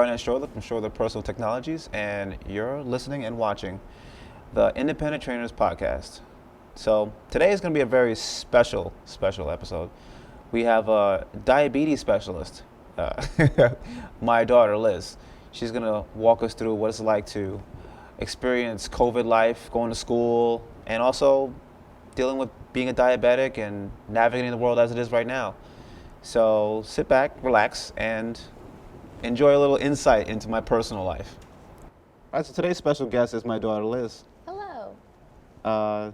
Brandon Strother from Strother Personal Technologies, and you're listening and watching the Independent Trainers Podcast. So today is going to be a very special episode. We have a diabetes specialist, my daughter Liz. She's going to walk us through what it's like to experience COVID life, going to school, and also dealing with being a diabetic and navigating the world as it is right now. So sit back, relax, and enjoy a little insight into my personal life. All right, so today's special guest is my daughter Liz. Hello.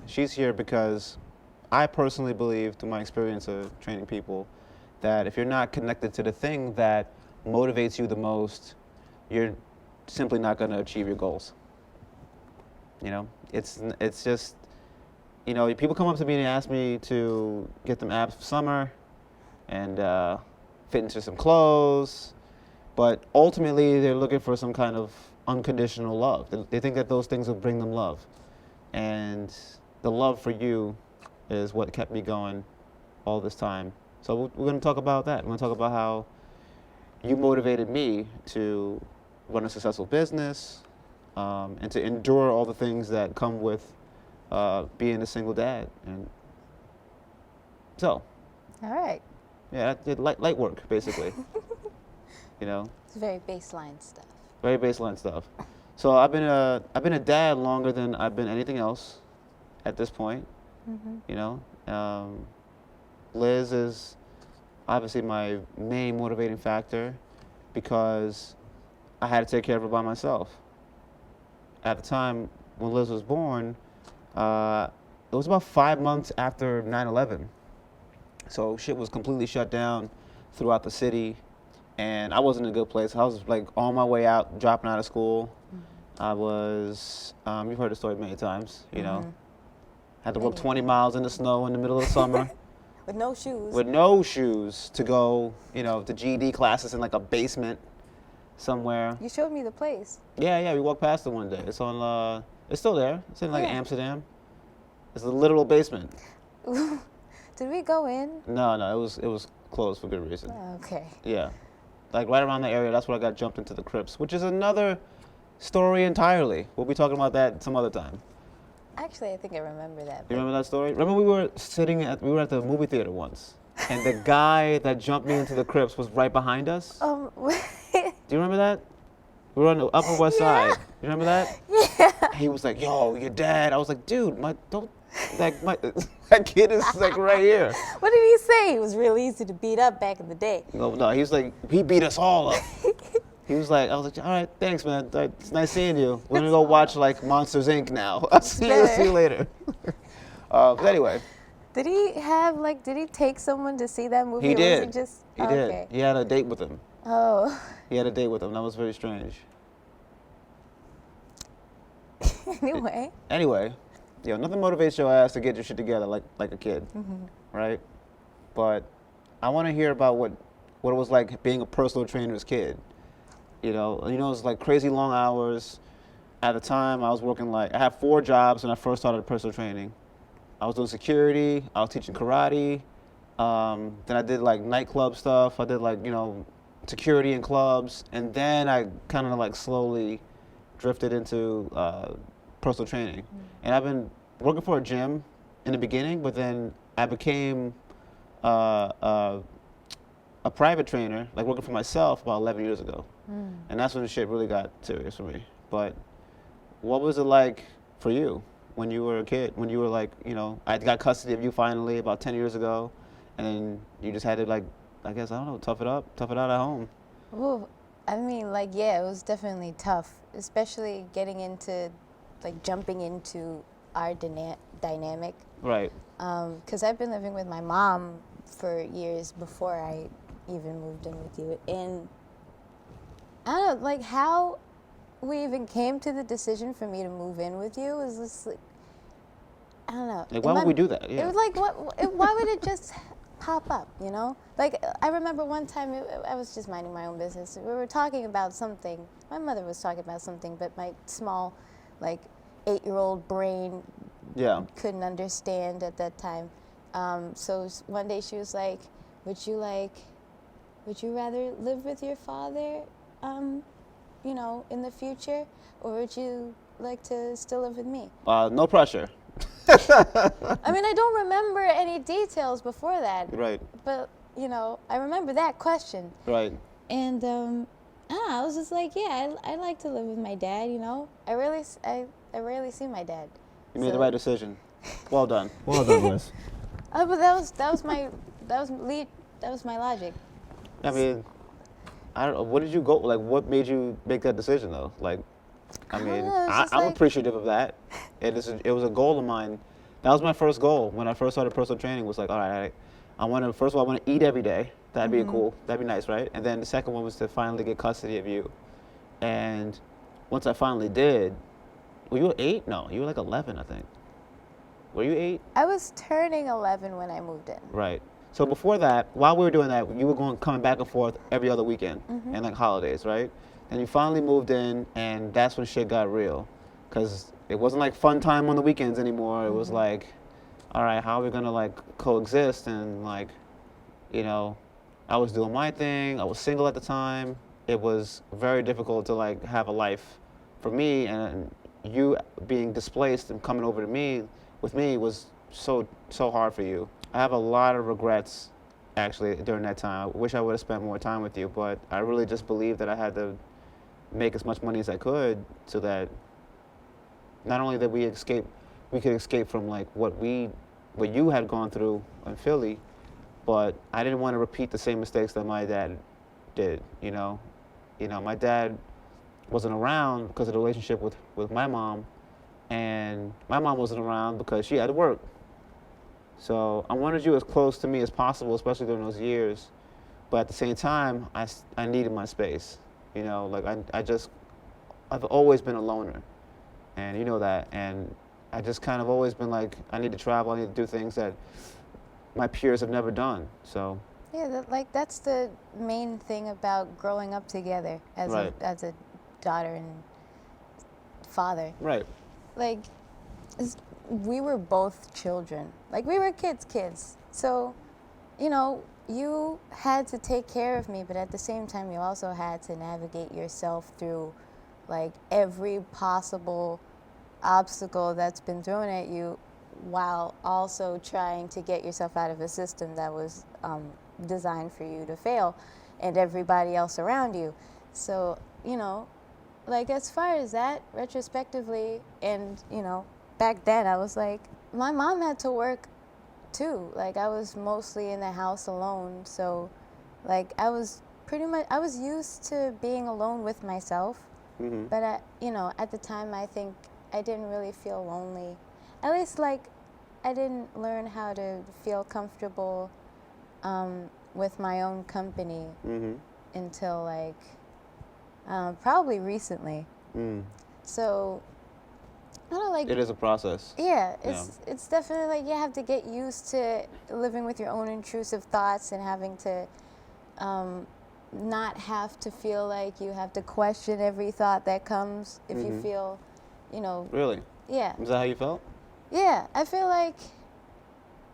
She's here because I personally believe, through my experience of training people, that if you're not connected to the thing that motivates you the most, you're simply not going to achieve your goals. You know, it's just, you know, people come up to me and ask me to get them abs for summer and fit into some clothes, but ultimately they're looking for some kind of unconditional love. They think that those things will bring them love. And the love for you is what kept me going all this time. So we're going to talk about that. We're going to talk about how you motivated me to run a successful business and to endure all the things that come with being a single dad. And so, All right. yeah, I did light work, basically. You know, It's very baseline stuff. very baseline stuff. So I've been a dad longer than I've been anything else at this point. Mm-hmm. You know, Liz is obviously my main motivating factor because I had to take care of her by myself. At the time when Liz was born, it was about 5 months after 9/11. So shit was completely shut down throughout the city, and I wasn't in a good place. I was like on my way out, dropping out of school. Mm-hmm. I was, you've heard the story many times, you know. Had to walk 20 miles in the snow in the middle of the summer. With no shoes. With no shoes to go, you know, to GED classes in like a basement somewhere. You showed me the place. Yeah, we walked past it one day. It's on, it's still there. It's in like Yeah. Amsterdam. It's a literal basement. Did we go in? No, it was closed for good reason. Oh, okay. Yeah. Like right around the area, that's where I got jumped into the Crips, which is another story entirely. We'll be talking about that some other time. Actually, I think I remember that. You remember that story? Remember we were at the movie theater once, and the guy that jumped me into the Crips was right behind us? Do you remember that? We were on the Upper West Side. You remember that? Yeah. He was like, "Yo, your dad." I was like, "Dude, that kid is like right here." What did he say? He was real easy to beat up back in the day. No, he was like, he beat us all up. He was like, I was like, all right, thanks, man. It's nice seeing you. We're gonna go watch like Monsters Inc. now. I'll see you later. But anyway. Did he take someone to see that movie? He or did. Was he just, he did. He had a date with him. Oh. He had a date with him. That was very strange. Anyway, you know, nothing motivates your ass to get your shit together like a kid, right? But I want to hear about what it was like being a personal trainer's kid. You know, it was like crazy long hours. At the time, I was working I had 4 jobs when I first started personal training. I was doing security. I was teaching karate. Then I did like nightclub stuff. I did like, you know, security in clubs, and then I kind of like slowly drifted into personal training. And I've been working for a gym in the beginning, but then I became a private trainer, like working for myself about 11 years ago. And that's when the shit really got serious for me. But what was it like for you when you were a kid? When you were like, you know, I got custody of you finally about 10 years ago, and then you just had to like, I guess, I don't know, tough it out at home. Well, I mean, like, yeah, it was definitely tough, especially getting into, like, jumping into our dynamic. Right. Because I've been living with my mom for years before I even moved in with you. And I don't know, like, how we even came to the decision for me to move in with you was just, like, I don't know. Like, why would we do that? Yeah. It was like, why would it just pop up, you know? Like, I remember one time, I was just minding my own business. We were talking about something. My mother was talking about something, but my small, like, 8-year-old brain couldn't understand at that time. So one day she was like, would you rather live with your father you know, in the future, or would you like to still live with me? No pressure. I mean, I don't remember any details before that. Right. But, you know, I remember that question. Right. And I was just like, yeah, I like to live with my dad, you know. I rarely see my dad. You made the right decision. Well done. Well done, Wes. But that was my logic. I mean, I don't know. What did you go, like, what made you make that decision, though? Like, I mean, I'm appreciative of that. It was a goal of mine. That was my first goal when I first started personal training, was like, all right, first of all, I want to eat every day. That'd be cool. That'd be nice, right? And then the second one was to finally get custody of you. And once I finally did, were you 8? No, you were like 11, I think. Were you 8? I was turning 11 when I moved in. Right. So before that, while we were doing that, you were coming back and forth every other weekend and like holidays, right? And you finally moved in, and that's when shit got real, because it wasn't like fun time on the weekends anymore. It was like, all right, how are we gonna like coexist? And like, you know, I was doing my thing. I was single at the time. It was very difficult to like have a life for me, and you being displaced and coming over to me with me was so hard for you. I have a lot of regrets actually during that time. I wish I would have spent more time with you, but I really just believed that I had to make as much money as I could so that not only that we could escape from like what you had gone through in Philly, but I didn't want to repeat the same mistakes that my dad did. You know, my dad wasn't around because of the relationship with my mom, and my mom wasn't around because she had to work. So I wanted you as close to me as possible, especially during those years. But at the same time, I needed my space. You know, like I've always been a loner, and you know that. And I just kind of always been like, I need to travel, I need to do things that my peers have never done. So. Yeah, that's the main thing about growing up together as a daughter and father. Right. Like, we were both children. Like, we were kids. So, you know, you had to take care of me, but at the same time, you also had to navigate yourself through, like, every possible obstacle that's been thrown at you, while also trying to get yourself out of a system that was designed for you to fail, and everybody else around you. So, you know, like, as far as that, retrospectively, and, you know, back then, I was like, my mom had to work too. Like, I was mostly in the house alone. So, like, I was used to being alone with myself. But, you know, at the time, I think I didn't really feel lonely. At least, like, I didn't learn how to feel comfortable with my own company until, like, probably recently. So, I don't know, like, it is a process. Yeah, it's definitely like you have to get used to living with your own intrusive thoughts and having to not have to feel like you have to question every thought that comes if you feel, you know. Really? Yeah. Is that how you felt? Yeah, I feel like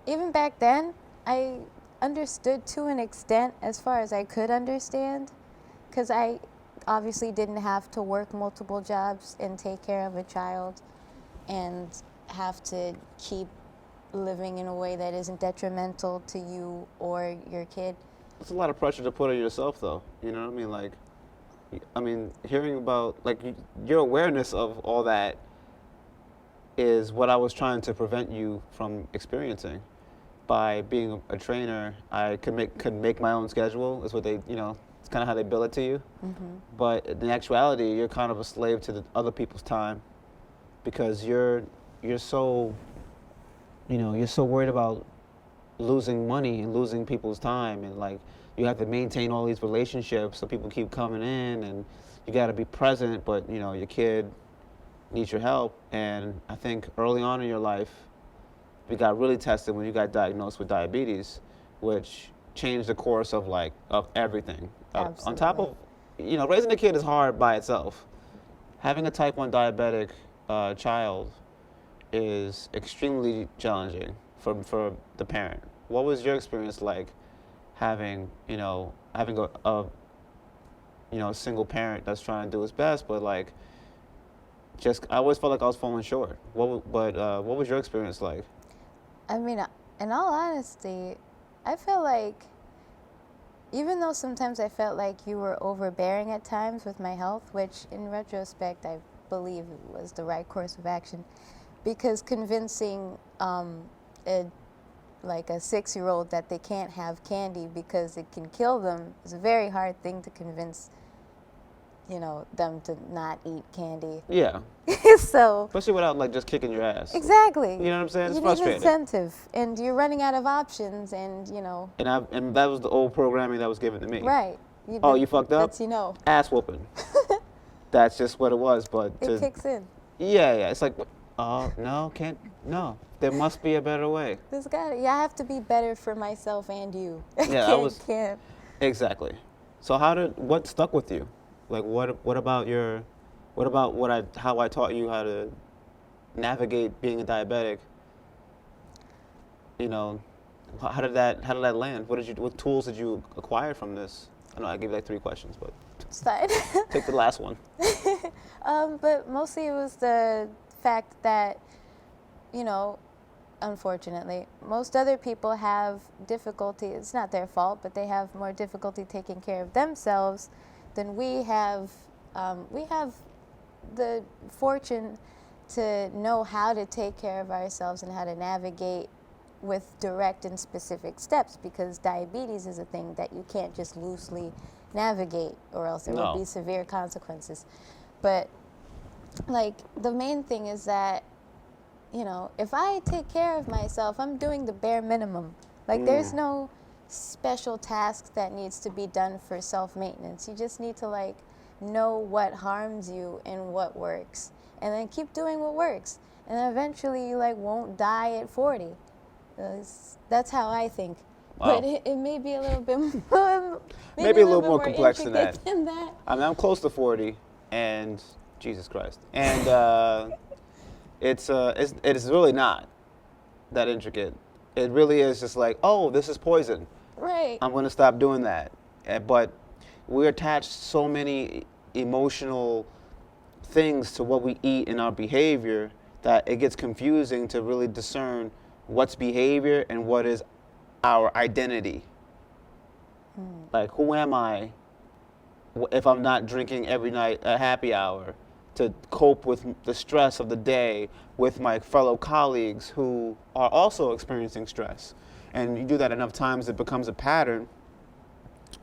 even back then I understood to an extent, as far as I could understand, because I obviously didn't have to work multiple jobs and take care of a child and have to keep living in a way that isn't detrimental to you or your kid. It's a lot of pressure to put on yourself, though. You know what I mean? Like, hearing about, like, your awareness of all that is what I was trying to prevent you from experiencing. By being a trainer, I could make my own schedule. Is what they, you know, it's kind of how they bill it to you. But in actuality, you're kind of a slave to the other people's time, because you're so, you know, you're so worried about losing money and losing people's time, and like you have to maintain all these relationships so people keep coming in, and you got to be present, but you know your kid needs your help. And I think early on in your life, we got really tested when you got diagnosed with diabetes, which changed the course of everything. On top of, you know, raising a kid is hard by itself. Having a type 1 diabetic child is extremely challenging for the parent. What was your experience like having a a single parent that's trying to do his best, but like, I always felt like I was falling short. What was your experience like? I mean, in all honesty, I feel like, even though sometimes I felt like you were overbearing at times with my health, which in retrospect I believe was the right course of action, because convincing like a 6-year-old that they can't have candy because it can kill them is a very hard thing to convince, them to not eat candy. Yeah. So Especially without like just kicking your ass. exactly. You know what I'm saying? It's you frustrating. need incentive, and you're running out of options, and And that was the old programming that was given to me. right. You fucked up? That's Ass whooping. That's just what it was, but it kicks in. Yeah. It's like, no. There must be a better way. I have to be better for myself and you. Yeah, can't. Exactly. So what stuck with you? Like what about how I taught you how to navigate being a diabetic? How did that land? What tools did you acquire from this? I know I gave you like 3 questions, but It's fine. take the last one. But mostly it was the fact that, unfortunately, most other people have difficulty. It's not their fault, but they have more difficulty taking care of themselves than we have. We have the fortune to know how to take care of ourselves and how to navigate with direct and specific steps, because diabetes is a thing that you can't just loosely navigate, or else there will be severe consequences. But like, the main thing is that, if I take care of myself, I'm doing the bare minimum. Like, there's no special task that needs to be done for self-maintenance. You just need to like know what harms you and what works, and then keep doing what works, and then eventually you like won't die at 40. That's how I think. Wow. But it may be a little bit more, maybe a little more complex than that. I mean, I'm close to 40, and Jesus Christ, and it is really not that intricate. It really is just like, oh, this is poison. Right. I'm going to stop doing that. But we attach so many emotional things to what we eat in our behavior that it gets confusing to really discern what's behavior and what is our identity. Like, who am I if I'm not drinking every night at happy hour to cope with the stress of the day with my fellow colleagues who are also experiencing stress? And you do that enough times, it becomes a pattern,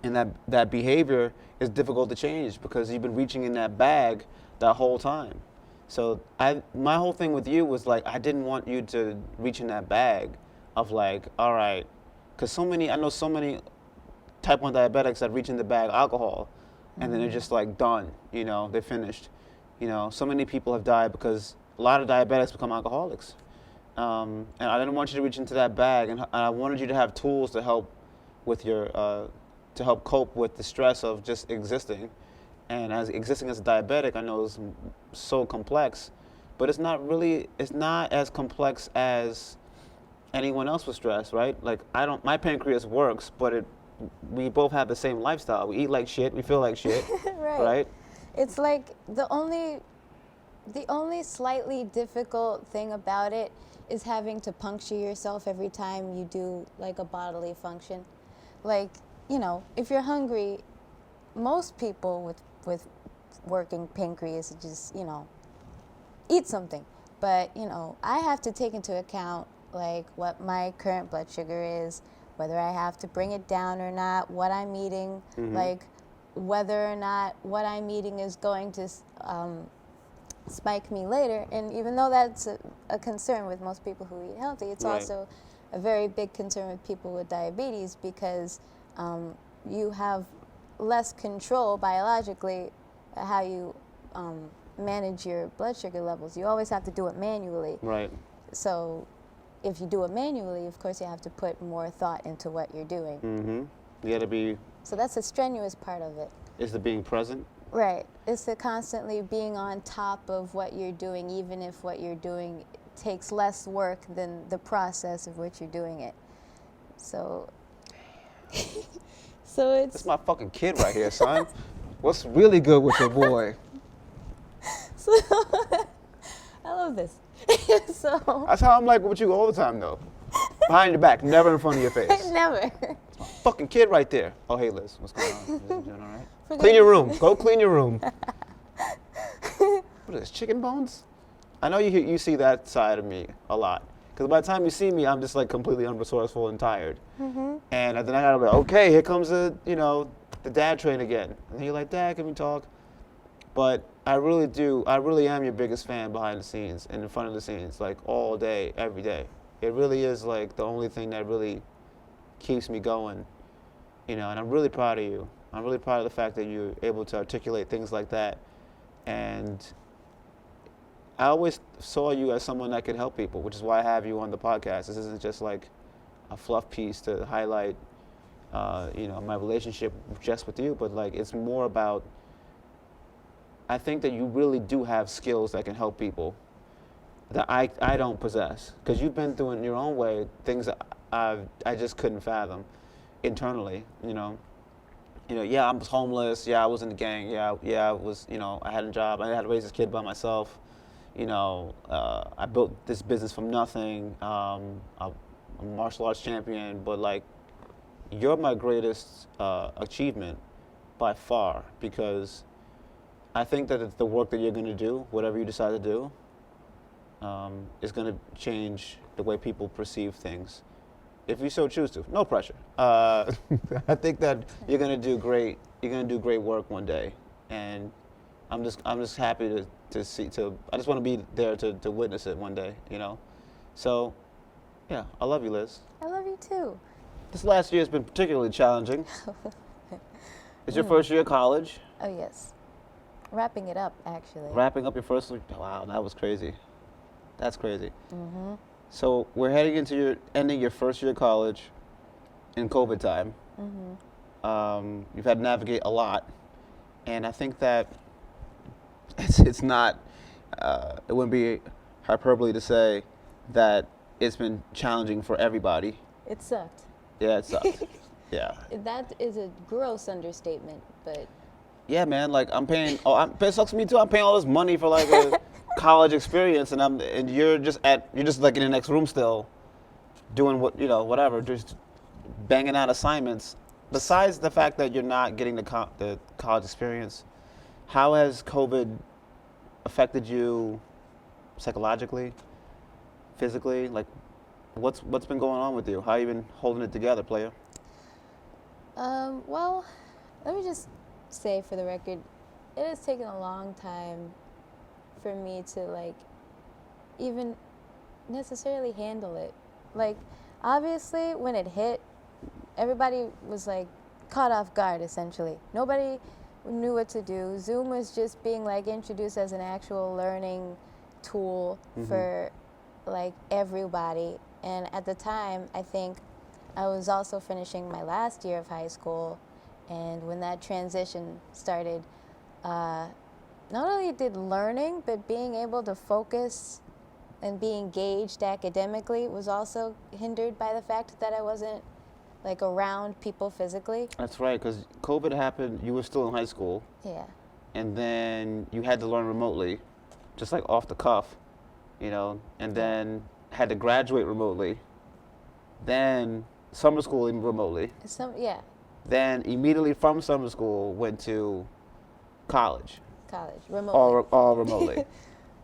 and that behavior is difficult to change because you've been reaching in that bag that whole time. So my whole thing with you was like, I didn't want you to reach in that bag of like, all right, because I know so many type 1 diabetics that reach in the bag of alcohol, and then they're just like done, they're finished. So many people have died because a lot of diabetics become alcoholics. And I didn't want you to reach into that bag, and I wanted you to have tools to help with to help cope with the stress of just existing. And as existing as a diabetic, I know is so complex, but it's not as complex as anyone else with stress, right? Like, my pancreas works, but we both have the same lifestyle. We eat like shit, we feel like shit, right? It's like the only slightly difficult thing about it is having to puncture yourself every time you do like a bodily function. Like, if you're hungry, most people with working pancreas just, eat something. But, I have to take into account like what my current blood sugar is, whether I have to bring it down or not, what I'm eating, like whether or not what I'm eating is going to spike me later. And even though that's a concern with most people who eat healthy, it's also a very big concern with people with diabetes, because you have less control biologically how you manage your blood sugar levels. You always have to do it manually. Right. So if you do it manually, of course you have to put more thought into what you're doing. You got to be... So that's a strenuous part of it. Is the being present? Right. It's the constantly being on top of what you're doing, even if what you're doing takes less work than the process of which you're doing it. So, so it's... That's my fucking kid right here, son. What's really good with your boy? So I love this. So That's how I'm like with you all the time, though. Behind your back, never in front of your face. never. Fucking kid right there. Oh, hey, Liz. What's going on? Is you doing all right? Clean your room. Go clean your room. What is this, chicken bones? I know you see that side of me a lot. Because by the time you see me, I'm just like completely unresourceful and tired. And then I gotta be like, okay, here comes the dad train again. And then you're like, Dad, can we talk? But I really am your biggest fan behind the scenes and in front of the scenes, like all day, every day. It really is like the only thing that really keeps me going, and I'm really proud of you. I'm really proud of the fact that you're able to articulate things like that. And I always saw you as someone that could help people, which is why I have you on the podcast. This isn't just like a fluff piece to highlight, my relationship just with you, but like it's more about, I think that you really do have skills that can help people that I don't possess, because you've been through in your own way things that I just couldn't fathom internally. Yeah, I was homeless. Yeah, I was in the gang. Yeah, I was. I had a job. I had to raise this kid by myself. I built this business from nothing. I'm a martial arts champion, but like, you're my greatest achievement by far, because I think that it's the work that you're going to do, whatever you decide to do, is going to change the way people perceive things, if you so choose to. No pressure. I think that you're going to do great. You're going to do great work one day, and I'm just happy to see. I just want to be there to witness it one day. So, yeah, I love you, Liz. I love you too. This last year has been particularly challenging. It's your first year of college. Oh yes. Wrapping it up, actually. Wrapping up your first. Wow, that was crazy. That's crazy. So we're heading into ending your first year of college in COVID time. You've had to navigate a lot, and I think that it's not. It wouldn't be hyperbole to say that it's been challenging for everybody. It sucked. Yeah, it sucked. Yeah. That is a gross understatement, but. Yeah, man. Like it sucks for me too. I'm paying all this money for like a college experience, and you're just like in the next room still, doing whatever, just banging out assignments. Besides the fact that you're not getting the college experience, how has COVID affected you psychologically, physically? Like, what's been going on with you? How you been holding it together, player? Well, let me just say for the record, it has taken a long time for me to like even necessarily handle it. Like, obviously when it hit, everybody was like caught off guard essentially. Nobody knew what to do. Zoom was just being like introduced as an actual learning tool for like everybody. And at the time, I think I was also finishing my last year of high school. And when that transition started, not only did learning, but being able to focus and be engaged academically was also hindered by the fact that I wasn't like around people physically. That's right, because COVID happened, you were still in high school. Yeah. And then you had to learn remotely, just like off the cuff, and then had to graduate remotely. Then summer school remotely. Yeah. Then immediately from summer school went to college. Remotely. All remotely.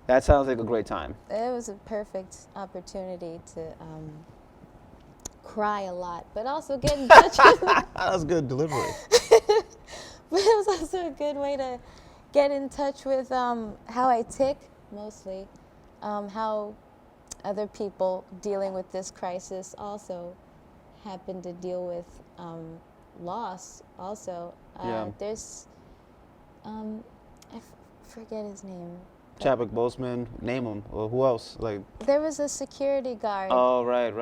That sounds like a great time. It was a perfect opportunity to cry a lot, but also get in touch with. That was good delivery. But it was also a good way to get in touch with how I tick, mostly, how other people dealing with this crisis also happen to deal with loss also. Yeah. There's, forget his name. Chadwick Boseman, name him, or who else? Like, there was a security guard. Oh, right.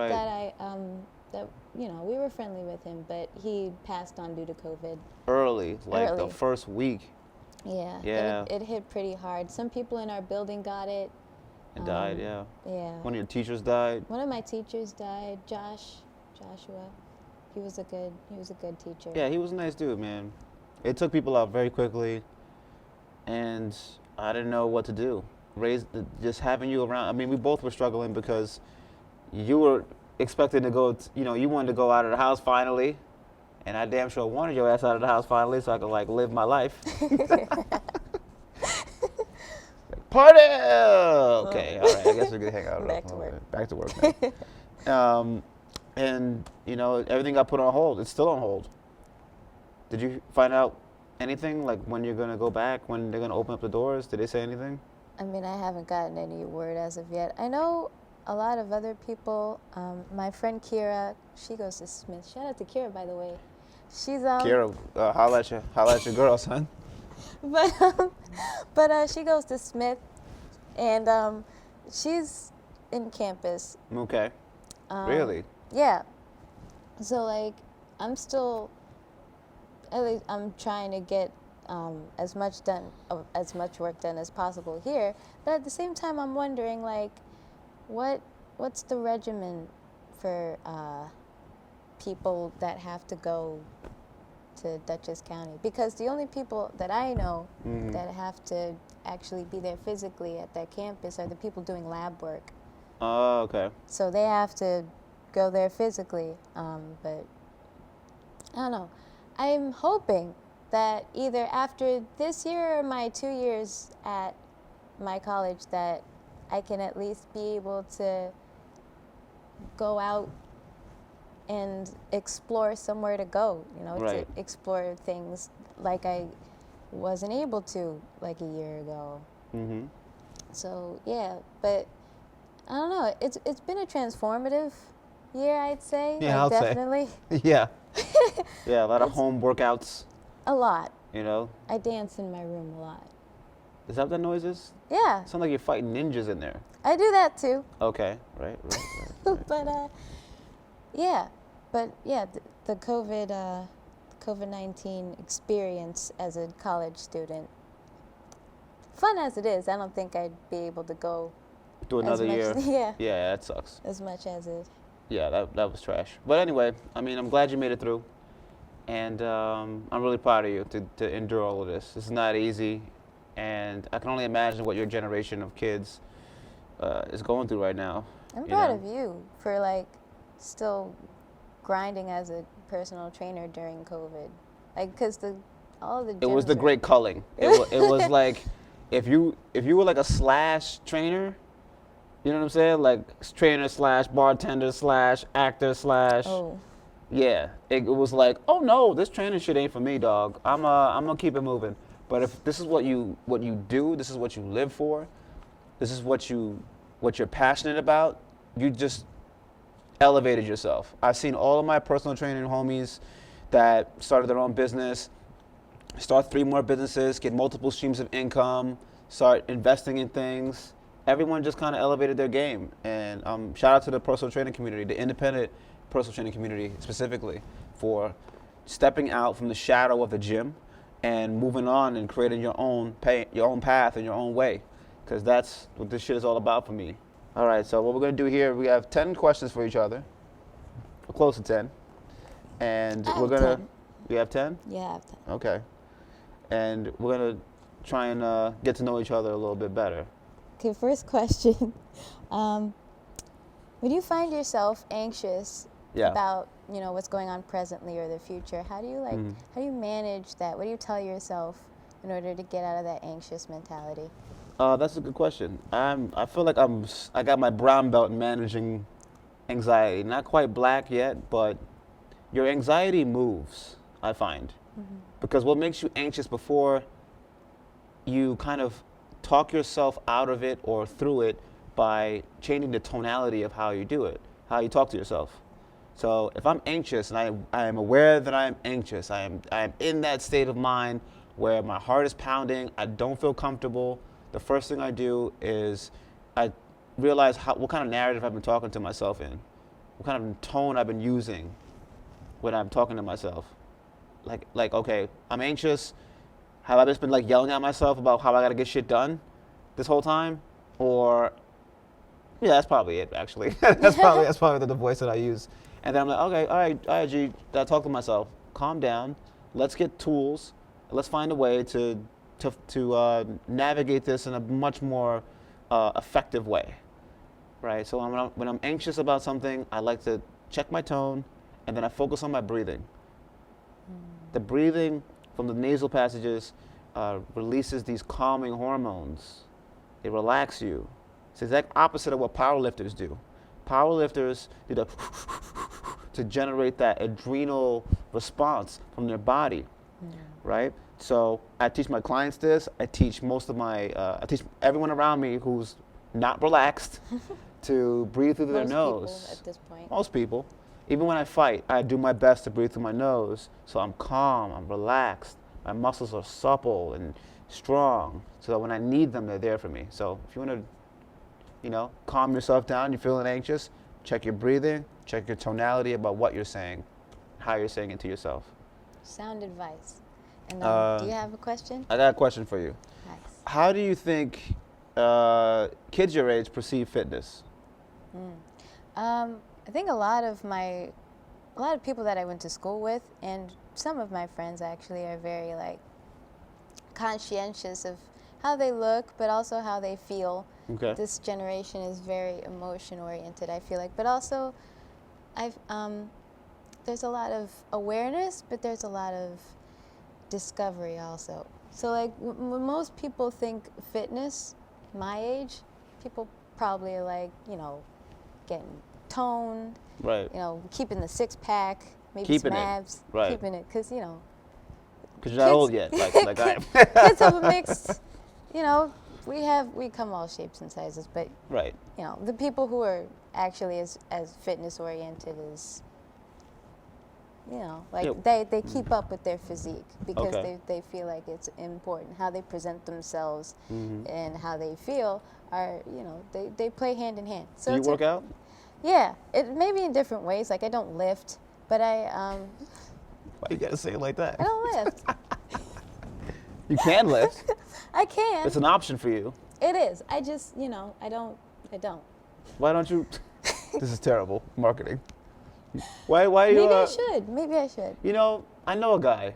That we were friendly with him, but he passed on due to COVID. Early. The first week. Yeah. Yeah. It hit pretty hard. Some people in our building got it. And died, yeah. Yeah. One of your teachers died. One of my teachers died, Joshua. He was a good teacher. Yeah, he was a nice dude, man. It took people out very quickly, and I didn't know what to do. Just having you around. I mean, we both were struggling because you were expected to go. You wanted to go out of the house finally, and I damn sure wanted your ass out of the house finally so I could like live my life. Party! Okay, all right. I guess we can hang out. Back to work. Back to work now. And everything got put on hold. It's still on hold. Did you find out anything, like when you're gonna go back, when they're gonna open up the doors? Did they say anything? I mean, I haven't gotten any word as of yet. I know a lot of other people. My friend Kira, she goes to Smith. Shout out to Kira, by the way. She's Kira, holla at your girl, son. But she goes to Smith, and she's in campus. Okay. Really? Yeah. So like, I'm still. At least I'm trying to get as much work done as possible here. But at the same time, I'm wondering like, what's the regimen for people that have to go to Dutchess County? Because the only people that I know that have to actually be there physically at that campus are the people doing lab work. Oh, okay. So they have to go there physically, but I don't know. I'm hoping that either after this year or my 2 years at my college that I can at least be able to go out and explore somewhere to go, Right. to explore things like I wasn't able to like a year ago. Mm-hmm. So yeah, but I don't know. It's been a transformative year, I'd say. Yeah, I'll definitely. say. Yeah. Yeah, a lot of home workouts. A lot. I dance in my room a lot. Is that what that noise is? Yeah. Sounds like you're fighting ninjas in there. I do that too. Okay, right. But the COVID-19 experience as a college student, fun as it is, I don't think I'd be able to go Do another year. Yeah. Yeah, that sucks. As much as it. Yeah, that was trash. But anyway, I mean, I'm glad you made it through. And I'm really proud of you to endure all of this. This is not easy. And I can only imagine what your generation of kids is going through right now. I'm proud of you for like still grinding as a personal trainer during COVID. Like, because all of the gyms It was the great culling. It was like, if you were like a slash trainer, you know what I'm saying? Like trainer slash bartender slash actor slash. Oh. Yeah, it was like, oh no, this training shit ain't for me, dog. I'm gonna keep it moving. But if this is what you do, this is what you live for, this is what you're passionate about, you just elevated yourself. I've seen all of my personal training homies that started their own business, start 3 more businesses, get multiple streams of income, start investing in things. Everyone just kind of elevated their game. And shout out to the personal training community, the independent personal training community specifically, for stepping out from the shadow of the gym and moving on and creating your own path and your own way, because that's what this shit is all about for me. All right, so what we're going to do here, we have 10 questions for each other. We're close to 10. And we're going to... You have 10? Yeah, I have 10. Okay. And we're going to try and get to know each other a little bit better. Okay, first question. When you find yourself anxious about, what's going on presently or the future, how do you how do you manage that? What do you tell yourself in order to get out of that anxious mentality? That's a good question. I feel like I got my brown belt in managing anxiety. Not quite black yet, but your anxiety moves, I find. Mm-hmm. Because what makes you anxious before you kind of talk yourself out of it or through it by changing the tonality of how you do it, how you talk to yourself. So if I'm anxious and I am aware that I am anxious, I am in that state of mind where my heart is pounding, I don't feel comfortable, the first thing I do is I realize what kind of narrative I've been talking to myself in, what kind of tone I've been using when I'm talking to myself. Like okay, I'm anxious. Have I just been like yelling at myself about how I gotta get shit done this whole time? Or, yeah, that's probably it actually. that's probably the voice that I use. And then I'm like, okay, all right, G, I talk to myself. Calm down. Let's get tools. let's find a way to navigate this in a much more effective way, right? So when I'm anxious about something, I like to check my tone, and then I focus on my breathing. The breathing from the nasal passages releases these calming hormones. They relax you. It's the exact opposite of what powerlifters do. Powerlifters do the to generate that adrenal response from their body, right? So I teach my clients this. I teach I teach everyone around me who's not relaxed to breathe through their nose. Most people at this point. Most people. Even when I fight, I do my best to breathe through my nose, so I'm calm, I'm relaxed. My muscles are supple and strong, so that when I need them, they're there for me. So if you want to, calm yourself down, you're feeling anxious, check your breathing, check your tonality about what you're saying, how you're saying it to yourself. Sound advice. And do you have a question? I got a question for you. Nice. How do you think kids your age perceive fitness? I think a lot of people that I went to school with, and some of my friends actually, are very conscientious of how they look, but also how they feel. Okay. This generation is very emotion oriented, I feel like, but also there's a lot of awareness, but there's a lot of discovery also. So when most people think fitness, my age, people probably are getting toned, right? Keeping the six-pack, maybe keeping some abs, it, right? Keeping it, because because you're not old yet, like I am. Kids have a mix. We come all shapes and sizes, but right. The people who are actually as fitness oriented as they keep up with their physique because they feel like it's important. How they present themselves and how they feel are they play hand in hand. So do you work out? Yeah, it maybe in different ways. I don't lift, but I. Why you gotta say it like that? I don't lift. You can lift. I can. It's an option for you. It is. I just I don't. Why don't you? This is terrible marketing. Why you? Maybe I should. Maybe I should. I know a guy.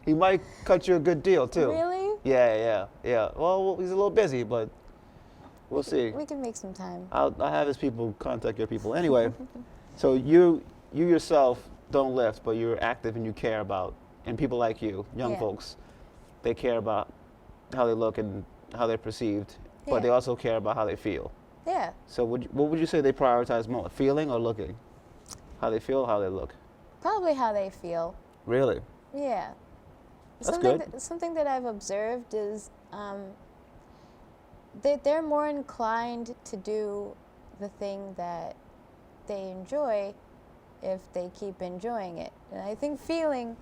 He might cut you a good deal too. Really? Yeah. Well, he's a little busy, but we'll see. We can make some time. I'll have his people contact your people. Anyway, so you yourself don't lift, but you're active and you care about, and people like you, young folks, they care about how they look and how they're perceived, but they also care about how they feel. Yeah. So what would you say they prioritize more, feeling or looking? How they feel, how they look? Probably how they feel. Really? Yeah. That's good. Something that I've observed is they're more inclined to do the thing that they enjoy if they keep enjoying it. And I think feeling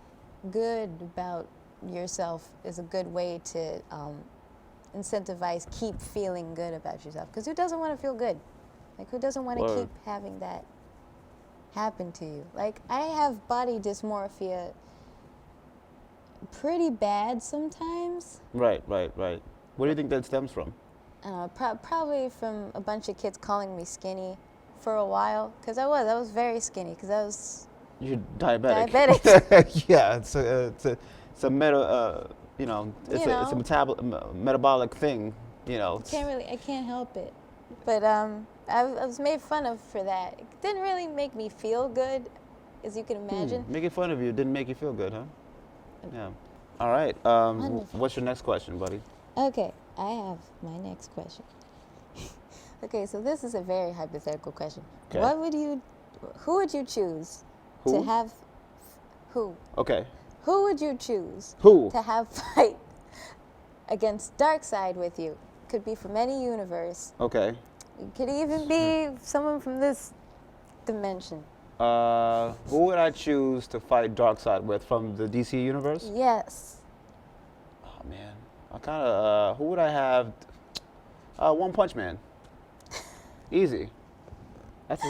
good about yourself is a good way to incentivize keep feeling good about yourself. Because who doesn't want to feel good? Who doesn't want to keep having that happen to you? I have body dysmorphia pretty bad sometimes. Right. What do you think that stems from? Probably from a bunch of kids calling me skinny for a while, because I was very skinny, because I was. You're diabetic. Diabetic. Yeah, it's a metabolic thing, I can't help it, but I was made fun of for that. It didn't really make me feel good, as you can imagine. Making fun of you didn't make you feel good, huh? Yeah. All right. What's your next question, buddy? Okay, I have my next question. Okay, so this is a very hypothetical question. Okay. Who would you choose to have? Who? Okay. Who would you choose? Who? To have fight against Darkseid with you? Could be from any universe. Okay. It could even be someone from this dimension. Who would I choose to fight Darkseid with from the DC universe? Yes. Oh man, I kind of. Who would I have? One Punch Man. Easy. That's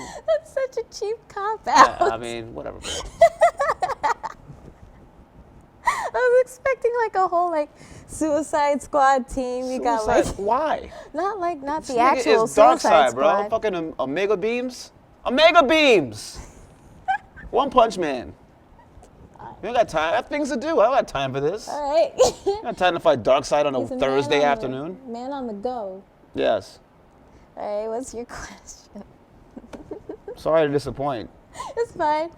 such a cheap cop-out. Yeah, I mean, whatever. I was expecting a whole Suicide Squad team. You got why? Not this the actual is Suicide Darkseid, bro. Squad. Fucking Omega Beams. Omega Beams. One Punch Man. You don't got time. I have things to do. I don't have time for this. All right. I don't have time to fight Darkseid on a He's Thursday man on afternoon. Man on the go. Yes. All right, what's your question? Sorry to disappoint. It's fine.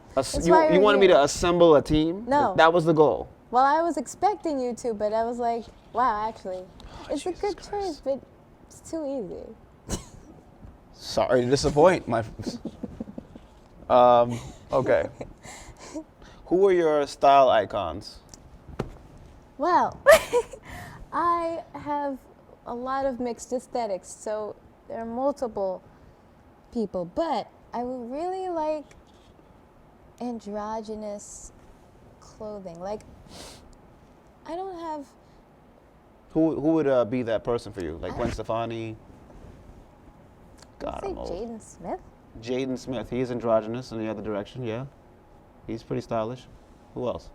You wanted me to assemble a team? No. That was the goal. Well, I was expecting you to, but I was like, wow, actually, it's a good choice, but it's too easy. Sorry to disappoint, my friends. Okay. Who are your style icons? Well, I have a lot of mixed aesthetics, so there are multiple people, but I would really like androgynous clothing. Like, I don't have... Who would be that person for you? Like Gwen Stefani? I'd say Jaden Smith. Jaden Smith. He's androgynous in the other direction, yeah. He's pretty stylish. Who else?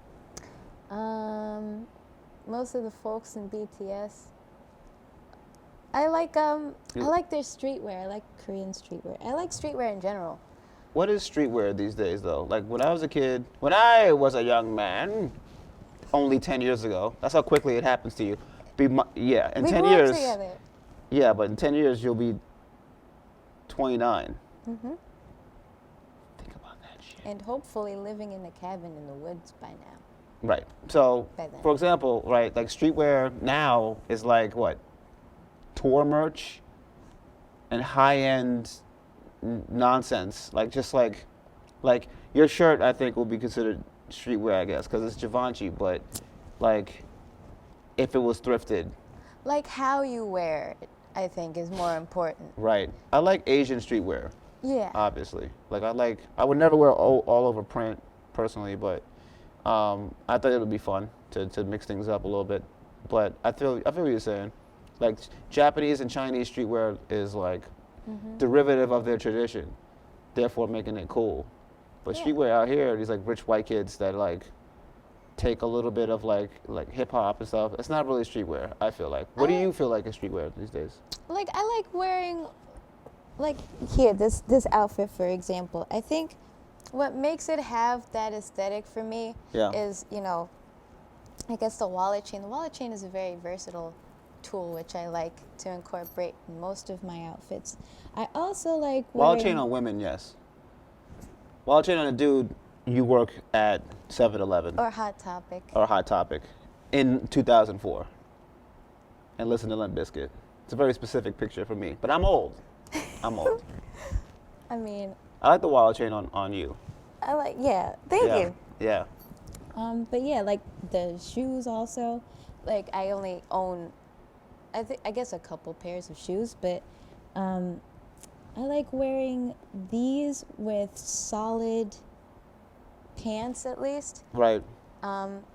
Most of the folks in BTS. I like their streetwear. I like Korean streetwear. I like streetwear in general. What is streetwear these days, though? Like, when I was a kid, when I was a young man, only 10 years ago, that's how quickly it happens to you. In 10 years. Together. Yeah, but in 10 years, you'll be 29. Mm-hmm. Think about that shit. And hopefully living in a cabin in the woods by now. Right. So, By then. for example, right, like streetwear now is like what? Tour merch and high-end nonsense. Like your shirt, I think, will be considered streetwear, I guess, because it's Givenchy. But like, if it was thrifted. Like how you wear it, I think, is more important. Right. I like Asian streetwear. Yeah. Obviously. I would never wear all over print personally, but I thought it would be fun to mix things up a little bit. But I feel what you're saying. Like Japanese and Chinese streetwear is like derivative of their tradition, therefore making it cool. But streetwear out here, these like rich white kids that like take a little bit of like hip hop and stuff. It's not really streetwear, I feel like. What do you feel like is streetwear these days? Like I like wearing, like here, this outfit, for example. I think what makes it have that aesthetic for me is, I guess the wallet chain. The wallet chain is a very versatile tool, which I like to incorporate in most of my outfits. I also like wallet chain on women, yes. Wallet chain on a dude, you work at 7-Eleven. Or Hot Topic. Or Hot Topic in 2004. And listen to Limp Bizkit. It's a very specific picture for me, but I'm old. I mean, I like the wallet chain on you. Thank you. Yeah. But yeah, like the shoes also. Like I only own, I guess a couple pairs of shoes, but I like wearing these with solid pants at least. Right.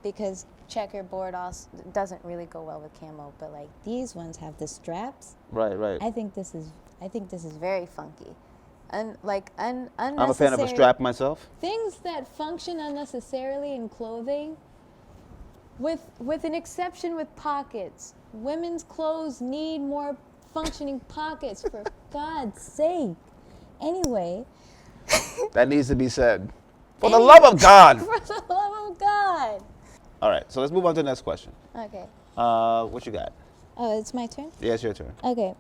Because checkerboard also doesn't really go well with camo, but like these ones have the straps. Right. I think this is very funky. And like unnecessary. I'm a fan of a strap myself. Things that function unnecessarily in clothing, with an exception with pockets. Women's clothes need more functioning pockets, for God's sake. Anyway. That needs to be said. For the love of God. For the love of God. All right, so let's move on to the next question. Okay. What you got? Oh, it's my turn? Yeah, it's your turn. Okay.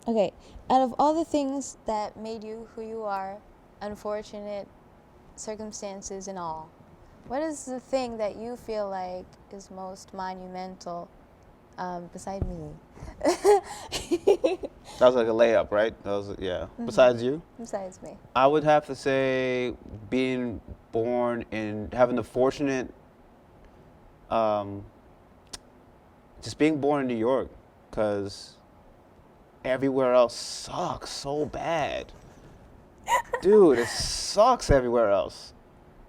Okay. Out of all the things that made you who you are, unfortunate circumstances and all, what is the thing that you feel like is most monumental beside me? That was like a layup, right? That was, yeah. Mm-hmm. Besides you? Besides me. I would have to say being born in, having the fortunate, just being born in New York, because everywhere else sucks so bad. Dude, it sucks everywhere else.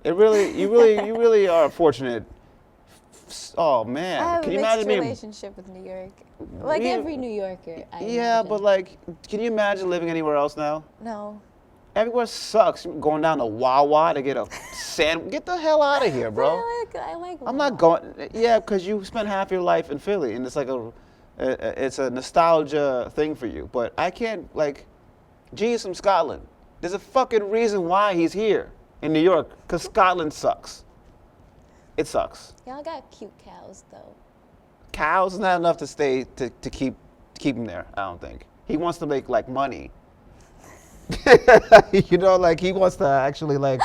You really are fortunate. Oh man, I have can you a imagine mixed relationship with New York. Like every New Yorker, I imagine. But like, can you imagine living anywhere else now? No. Everywhere sucks. Going down to Wawa to get a sandwich. Get the hell out of here, bro. I like I'm not going. Yeah, because you spent half your life in Philly, and it's like it's a nostalgia thing for you. But I can't, like, G is from Scotland. There's a fucking reason why he's here. in New York, because Scotland sucks. It sucks. Y'all got cute cows though. Cows is not enough to stay to keep him there. I don't think he wants to make like money. You know, like he wants to actually like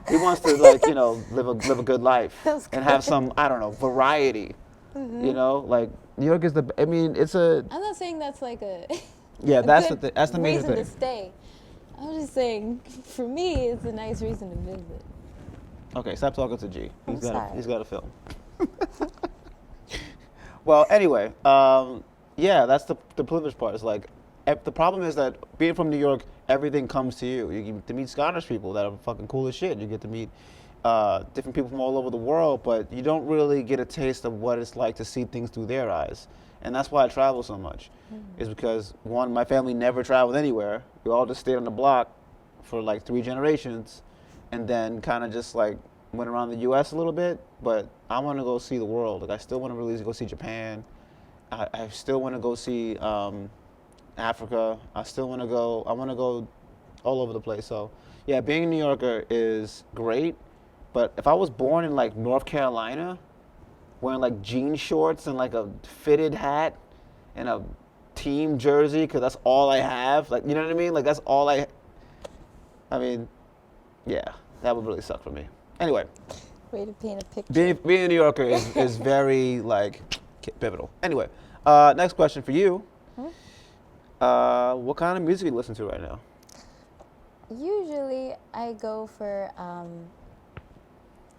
he wants to like live a good life That's and have some I don't know variety. You know, like New York is the. I mean, it's a. I'm not saying that's like a. Yeah, a that's good that's the major reason thing. to stay. I'm just saying, for me, it's a nice reason to visit. Okay, stop talking to G. I'm sorry. He's got a film. Well, anyway, yeah, that's the privileged part. It's like the problem is that being from New York, everything comes to you. You get to meet Scottish people that are fucking cool as shit. You get to meet different people from all over the world, but you don't really get a taste of what it's like to see things through their eyes. And that's why I travel so much, is because one, my family never traveled anywhere. We all just stayed on the block for like 3 generations, and then kind of just like went around the U.S. a little bit. But I want to go see the world. Like I still want to really go see Japan. I still want to go see Africa. I want to go all over the place. So yeah, being a New Yorker is great. But if I was born in like North Carolina, wearing like jean shorts and like a fitted hat and a team jersey, because that's all I have, like, you know what I mean? Like that's all I mean, yeah, that would really suck for me. Anyway. Way to paint a picture. Being a New Yorker is very like pivotal. Anyway, next question for you. What kind of music do you listen to right now? Usually I go for,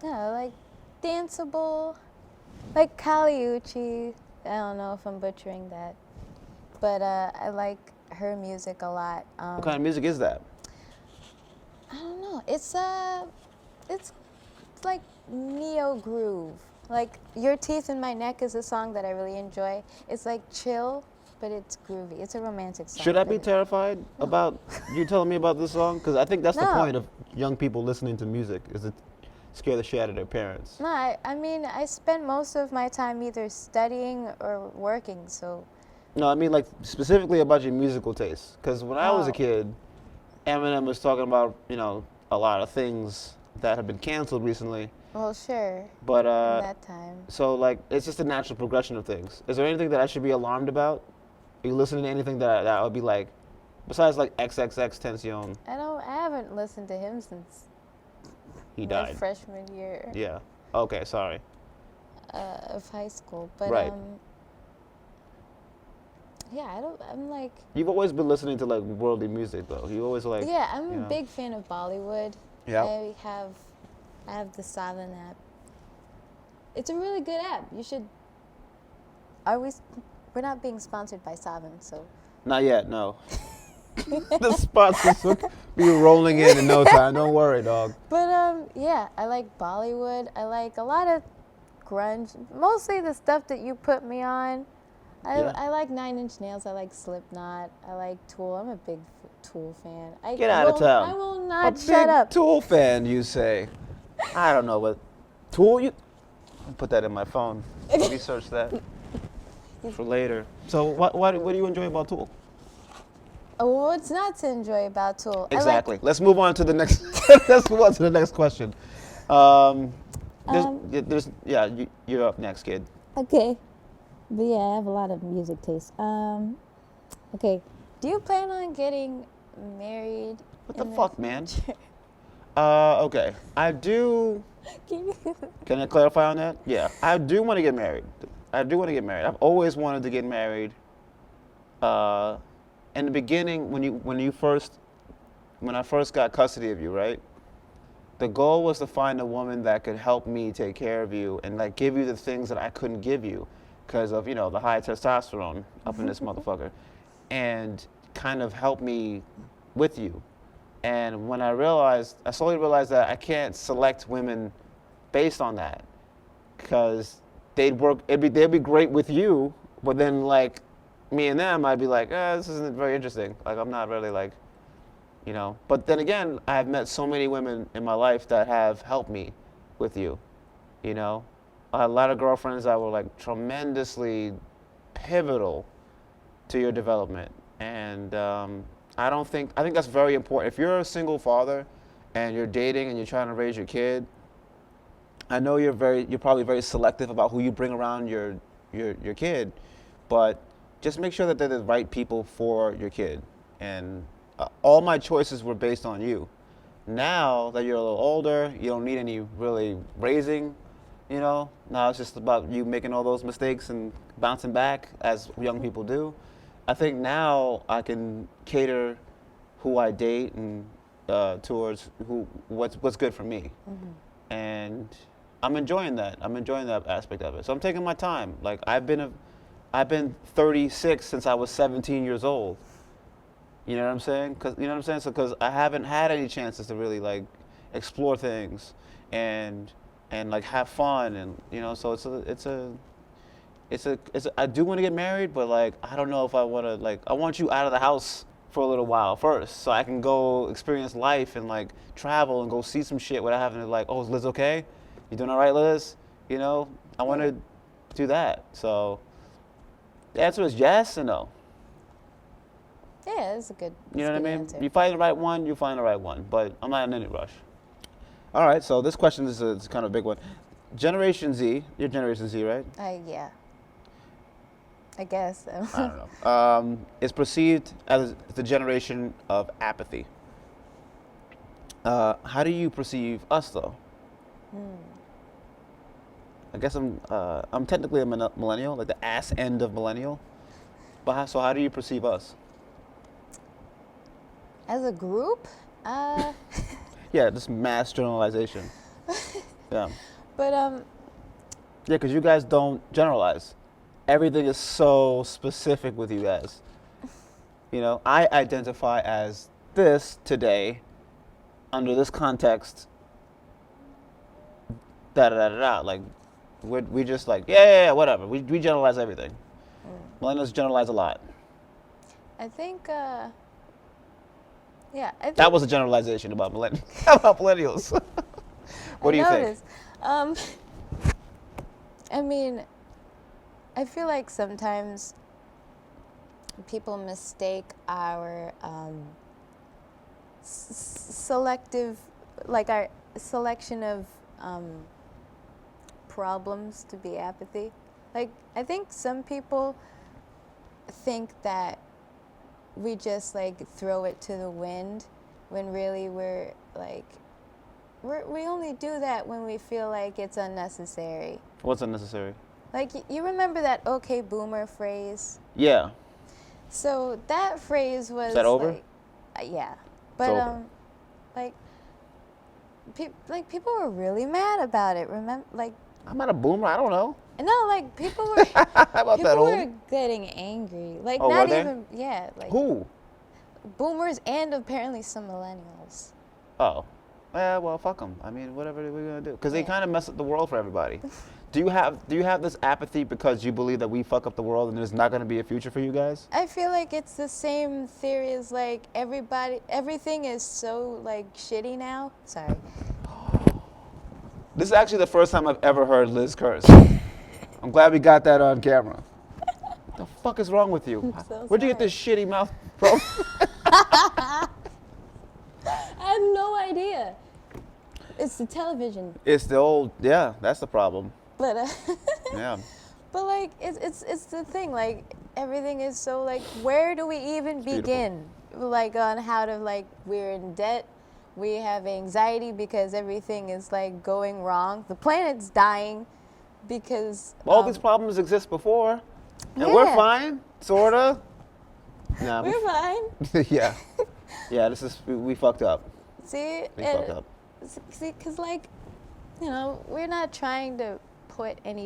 like danceable, like Caliucci. I don't know if I'm butchering that, but I like her music a lot. What kind of music is that? I don't know. It's like neo groove. Like Your Teeth in My Neck is a song that I really enjoy. It's like chill, but it's groovy. It's a romantic song. Should I be terrified about you telling me about this song? Because I think that's the No. point of young people listening to music, is to scare the shit out of their parents. No, I mean, I spend most of my time either studying or working, so. No, I mean like specifically about your musical taste. Because when I was a Oh. kid, Eminem was talking about, a lot of things that have been canceled recently. Well, sure. But in that time. so like it's just a natural progression of things. Is there anything that I should be alarmed about? Are you listening to anything that would be like, besides like XXX Tension? I haven't listened to him since He my died. freshman year Yeah. Okay, sorry. of high school. But Right. yeah, I'm like. You've always been listening to like worldly music though. You always like. Yeah, I'm a big fan of Bollywood. Yeah. I have the Savan app. It's a really good app. You should. We're not being sponsored by Savan, so. Not yet, no. The sponsors will be rolling in no time. Don't worry, dog. But yeah, I like Bollywood. I like a lot of grunge. Mostly the stuff that you put me on. I like 9 Inch Nails. I like Slipknot. I like Tool. I'm a big Tool fan. Get out of town. I will not a shut big up. Tool fan, you say? I don't know what Tool. I'll put that in my phone. Research that for later. So what do you enjoy about Tool? Oh, what's not to enjoy about Tool? Exactly. Let's move on to the next. Let's move on to the next question. You're up next, kid. Okay. But yeah, I have a lot of music taste. Okay. Do you plan on getting married? What the fuck, man? Okay. I do. Can I clarify on that? Yeah. I do want to get married. I've always wanted to get married. In the beginning, when I first got custody of you, right? The goal was to find a woman that could help me take care of you and like give you the things that I couldn't give you because of, the high testosterone up in this motherfucker, and kind of help me with you. And when I slowly realized that I can't select women based on that, because they'd be great with you, but then like me and them, I'd be like, this isn't very interesting. Like I'm not really like, But then again, I've met so many women in my life that have helped me with you, I had a lot of girlfriends that were like tremendously pivotal to your development. And I think that's very important. If you're a single father and you're dating and you're trying to raise your kid, I know you're probably very selective about who you bring around your kid, but just make sure that they're the right people for your kid. And all my choices were based on you. Now that you're a little older, you don't need any really raising, Now it's just about you making all those mistakes and bouncing back as young people do. I think now I can cater who I date and towards what's good for me. Mm-hmm. And I'm enjoying that. I'm enjoying that aspect of it. So I'm taking my time. Like I've been 36 since I was 17 years old. You know what I'm saying? So because I haven't had any chances to really like explore things and like have fun and so I do want to get married, but like I don't know if I want to I want you out of the house for a little while first so I can go experience life and like travel and go see some shit without having to oh, is Liz okay? You doing all right, Liz? I want to do that. So the answer is yes and no. Yeah, it's a good. You know what I mean? Answer. You find the right one, you find the right one. But I'm not in any rush. All right, so this question is kind of a big one. Generation Z, you're Generation Z, right? Yeah. I guess. I don't know. Is perceived as the generation of apathy. How do you perceive us, though? I guess I'm technically a millennial, like the ass end of millennial. But so how do you perceive us? As a group? Yeah, just mass generalization. Yeah. But Yeah, because you guys don't generalize. Everything is so specific with you guys. I identify as this today, under this context. Da da da da da. Like, we just yeah, whatever. We generalize everything. Millennials generalize a lot. I think. Yeah. That was a generalization about millennials. What do you think? I mean, I feel like sometimes people mistake our selective, our selection of problems to be apathy. Like, I think some people think that we just throw it to the wind when really we only do that when we feel like it's unnecessary. What's unnecessary? You remember that "okay boomer" phrase? Yeah. So that phrase was. Is that over? Yeah, but people were really mad about it. Remember, I'm not a boomer. I don't know. No, people were. People were getting angry. Oh, not were they? even. Yeah. Who? Boomers and apparently some millennials. Oh. Yeah, well, fuck them. I mean, whatever we're gonna do, because they kind of mess up the world for everybody. Do you have this apathy because you believe that we fuck up the world and there's not gonna be a future for you guys? I feel like it's the same theory as everything is so shitty now. Sorry. This is actually the first time I've ever heard Liz curse. I'm glad we got that on camera. What the fuck is wrong with you? Where'd you get this shitty mouth from? I have no idea. It's the television. It's the old, yeah, that's the problem. But yeah. But it's the thing. Everything is so where do we even begin? On how to we're in debt. We have anxiety because everything is going wrong. The planet's dying because all these problems exist before, and yeah. we're fine, sorta. Nah, we're fine. Yeah. Yeah, we fucked up. See? We fucked up. See, because we're not trying to we're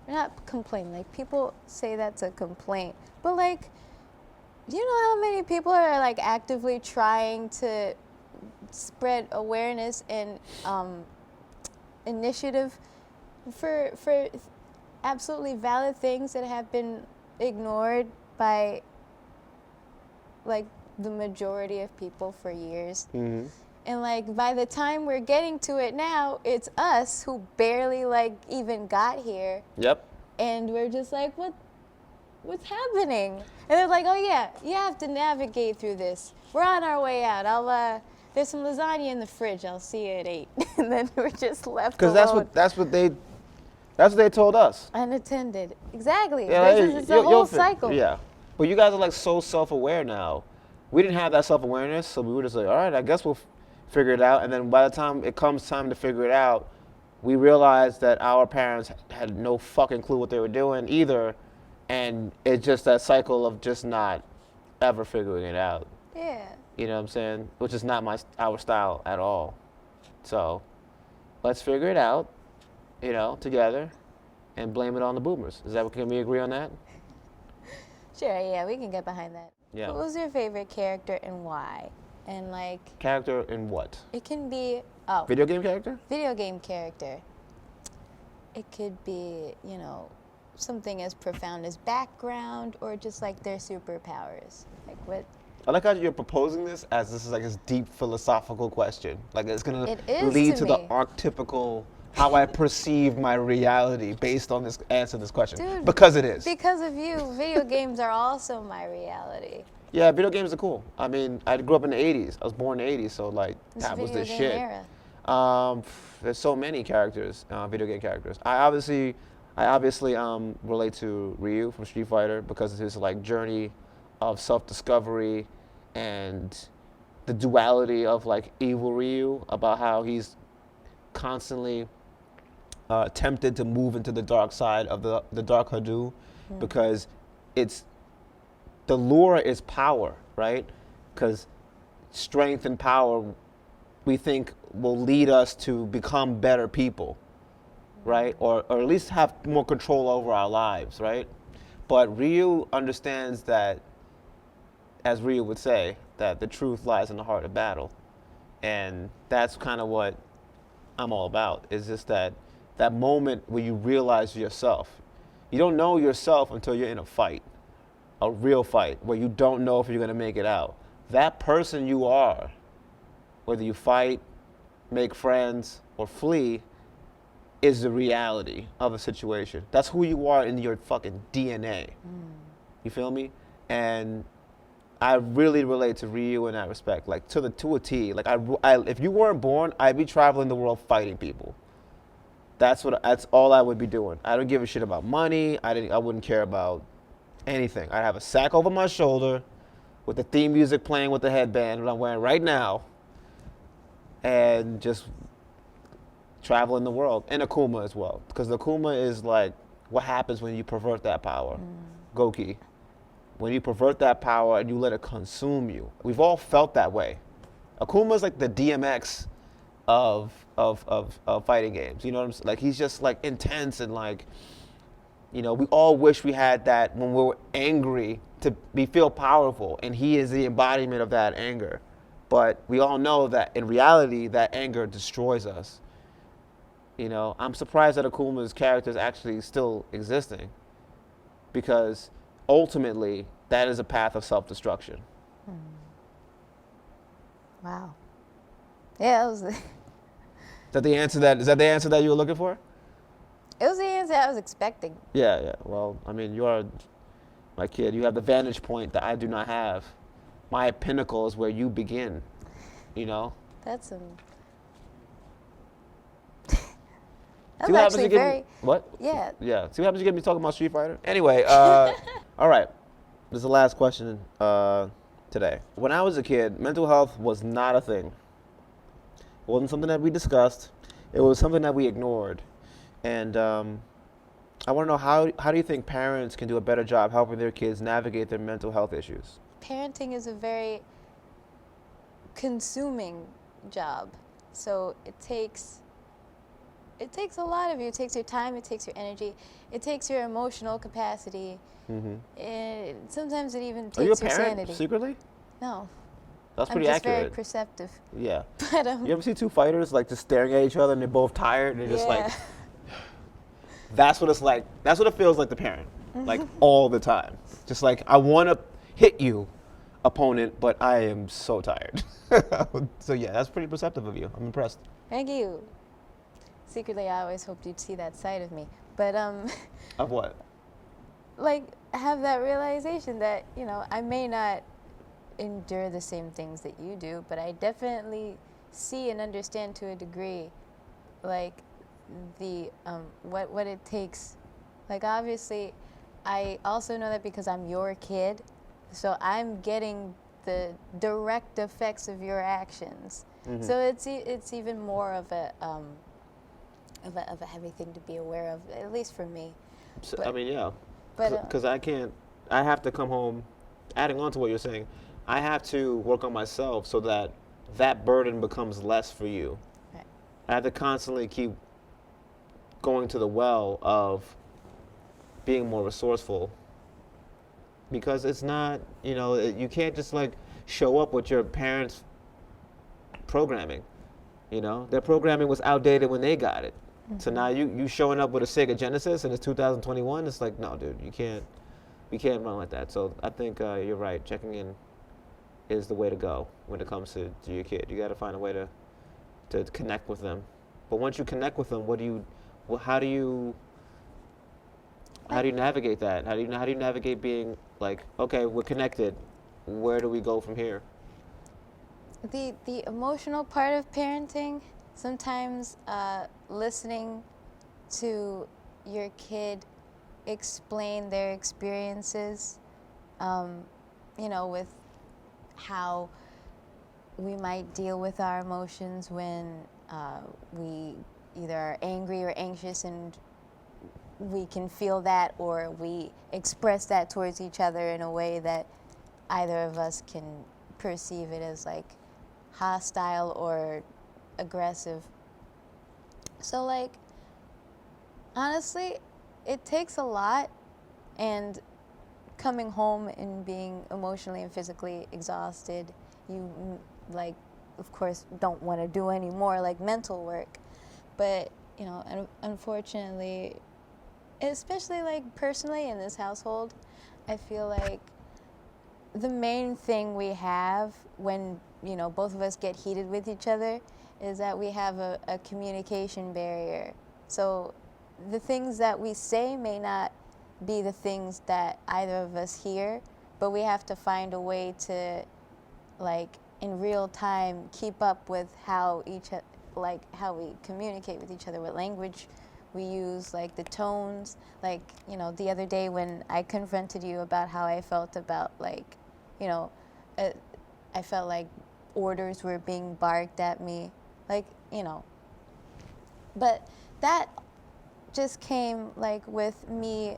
not complaining. People say that's a complaint. But do you know how many people are actively trying to spread awareness and initiative for absolutely valid things that have been ignored by the majority of people for years. Mm-hmm. And by the time we're getting to it now, it's us who barely even got here. Yep. And we're just what's happening? And they're oh yeah, you have to navigate through this. We're on our way out. there's some lasagna in the fridge. I'll see you at 8. And then we're just left Because alone. that's what they told us. Unattended. Exactly. Yeah, It's a whole cycle. Yeah. But you guys are like so self-aware now. We didn't have that self-awareness, so we were just like, all right, I guess we'll figure it out. And then by the time it comes time to figure it out, we realized that our parents had no fucking clue what they were doing either. And it's just that cycle of just not ever figuring it out. Yeah. You know what I'm saying? Which is not our style at all. So let's figure it out, together, and blame it on the boomers. Can we agree on that? Sure, yeah, we can get behind that. Yeah. What was your favorite character and why? And Character in what? it can be, Video game character? video game character. It could be, something as profound as background or just like their superpowers. Like what? I like how you're proposing this as this is like this deep philosophical question. Like it's gonna It is lead to to the me. archetypical how I perceive my reality based on this answer to this question. Dude, because it is. Because of you, video games are also my reality. Yeah, video games are cool. I mean, I grew up in the 80s. I was born in the 80s, so like It's that was the video game shit. era. There's so many characters, video game characters. I obviously relate to Ryu from Street Fighter because of his like journey of self-discovery and the duality of like evil Ryu, about how he's constantly tempted to move into the dark side of the dark Hadou, because the lure is power, right? Because strength and power, we think, will lead us to become better people, right? Or at least have more control over our lives, right? But Ryu understands that, as Ryu would say, that the truth lies in the heart of battle. And that's kind of what I'm all about, is just that moment where you realize yourself. You don't know yourself until you're in a fight, a real fight, where you don't know if you're going to make it out. That person you are, whether you fight, make friends, or flee, is the reality of a situation. That's who you are in your fucking DNA. You feel me? And I really relate to Ryu in that respect, like to a T. Like if you weren't born, I'd be traveling the world fighting people. That's all I would be doing. I don't give a shit about money. I wouldn't care about anything. I'd have a sack over my shoulder with the theme music playing with the headband that I'm wearing right now, and just traveling the world. And Akuma as well, because the Akuma is like what happens when you pervert that power. Goki. When you pervert that power and you let it consume you. We've all felt that way. Akuma's like the DMX of fighting games. You know what I'm saying? Like he's just like intense and like, we all wish we had that when we were angry to feel powerful, and he is the embodiment of that anger. But we all know that in reality, that anger destroys us. I'm surprised that Akuma's character is actually still existing, because ultimately, that is a path of self-destruction. Wow. Yeah, it was Is that the answer that you were looking for? it was the answer I was expecting. Yeah. Well, I mean, you are my kid. You have the vantage point that I do not have. My pinnacle is where you begin. That's some. See That's what happens actually you get very. me, what? Yeah. Yeah. See what happens you get me talking about Street Fighter? Anyway, all right. This is the last question today. When I was a kid, mental health was not a thing. It wasn't something that we discussed. It was something that we ignored. And I want to know, how do you think parents can do a better job helping their kids navigate their mental health issues? Parenting is a very consuming job. So it takes a lot of you. It takes your time, it takes your energy, it takes your emotional capacity. And sometimes it even takes Are you a your parent sanity. secretly? No. That's I'm pretty just accurate. very perceptive. Yeah. But You ever see two fighters like just staring at each other and they're both tired and they're just like, yeah. that's what it's like. That's what it feels like to parent, like all the time. Just like, I want to hit you, opponent, but I am so tired. So yeah, that's pretty perceptive of you. I'm impressed. Thank you. Secretly, I always hoped you'd see that side of me. But Of what? like have that realization that I may not endure the same things that you do, but I definitely see and understand to a degree, like the what it takes. Like obviously, I also know that because I'm your kid, so I'm getting the direct effects of your actions. So it's even more of a heavy thing to be aware of, at least for me. So, But- I mean, yeah. but, Because I have to come home, adding on to what you're saying, I have to work on myself so that that burden becomes less for you. Right. I have to constantly keep going to the well of being more resourceful, because it's not, you can't just like show up with your parents' programming. Their programming was outdated when they got it. So now you showing up with a Sega Genesis and it's 2021. It's like, no, dude, we can't run like that. So I think you're right. Checking in is the way to go when it comes to your kid. You got to find a way to connect with them. But once you connect with them, how do you navigate that? How do you navigate being like, okay, we're connected. Where do we go from here? The emotional part of parenting, sometimes listening to your kid explain their experiences, with how we might deal with our emotions when we either are angry or anxious, and we can feel that, or we express that towards each other in a way that either of us can perceive it as like hostile or aggressive. So like, honestly, it takes a lot, and coming home and being emotionally and physically exhausted, you like, of course, don't want to do any more like mental work. But unfortunately, especially like personally in this household, I feel like the main thing we have when both of us get heated with each other is that we have a communication barrier. So the things that we say may not be the things that either of us hear, but we have to find a way to, like, in real time, keep up with how we communicate with each other, what language we use, like the tones. Like, the other day when I confronted you about how I felt about, like, I felt like orders were being barked at me, like, but that just came like with me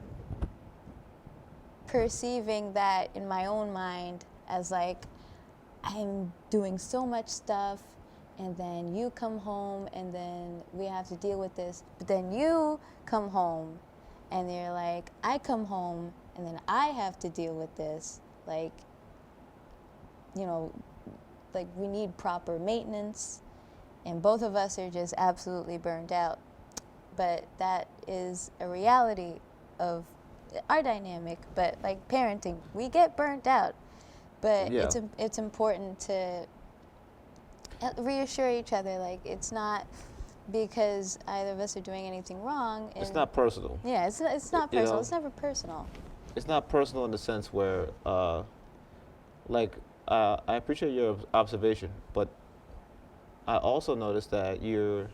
perceiving that in my own mind as like, I'm doing so much stuff, and then you come home and then we have to deal with this, but then you come home and you're like, I come home and then I have to deal with this, like, like we need proper maintenance, and both of us are just absolutely burned out. But that is a reality of our dynamic. But like parenting, we get burnt out. But Yeah. it's important to reassure each other, like, it's not because either of us are doing anything wrong. It's not personal. Yeah, it's not You personal. know? It's never personal. It's not personal in the sense where, I appreciate your observation, but I also noticed that you're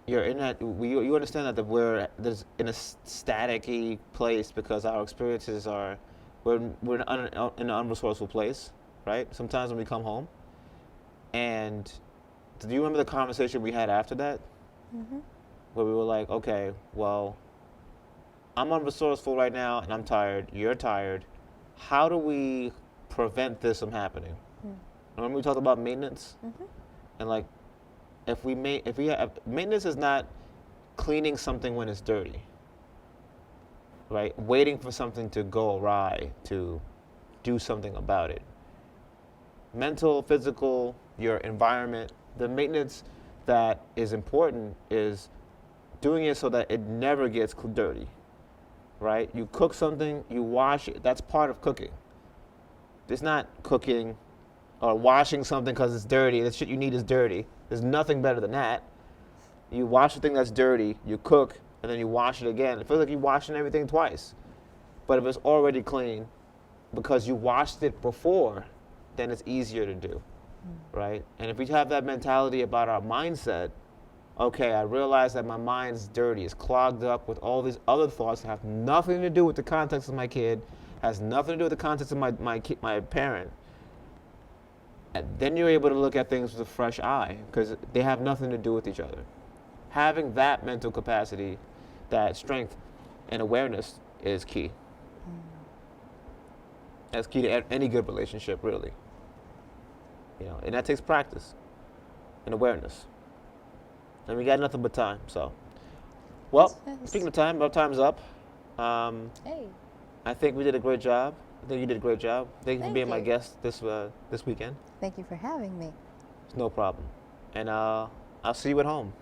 in that you understand that there's in a static-y place because our experiences are we're in an unresourceful place, right? Sometimes when we come home, and do you remember the conversation we had after that? Mm-hmm. Where we were like, okay, well, I'm unresourceful right now and I'm tired. You're tired. How do we prevent this from happening? Remember we talked about maintenance? Mm-hmm. And like, if maintenance is not cleaning something when it's dirty, right? Waiting for something to go awry to do something about it. Mental, physical, your environment, the maintenance that is important is doing it so that it never gets dirty, right? You cook something, you wash it. That's part of cooking. It's not cooking or washing something because it's dirty. The shit you need is dirty. There's nothing better than that. You wash the thing that's dirty, you cook, and then you wash it again. It feels like you're washing everything twice. But if it's already clean, because you watched it before, then it's easier to do, right? And if we have that mentality about our mindset, okay, I realize that my mind's dirty, it's clogged up with all these other thoughts that have nothing to do with the context of my kid, has nothing to do with the context of my parent. And then you're able to look at things with a fresh eye because they have nothing to do with each other. Having that mental capacity, that strength and awareness is key. That's key to any good relationship, really. And that takes practice and awareness. And we got nothing but time, so. Well, speaking of time, our time's up. Hey. I think we did a great job. I think you did a great job. Thank you for being my guest this weekend. Thank you for having me. It's no problem. And I'll see you at home.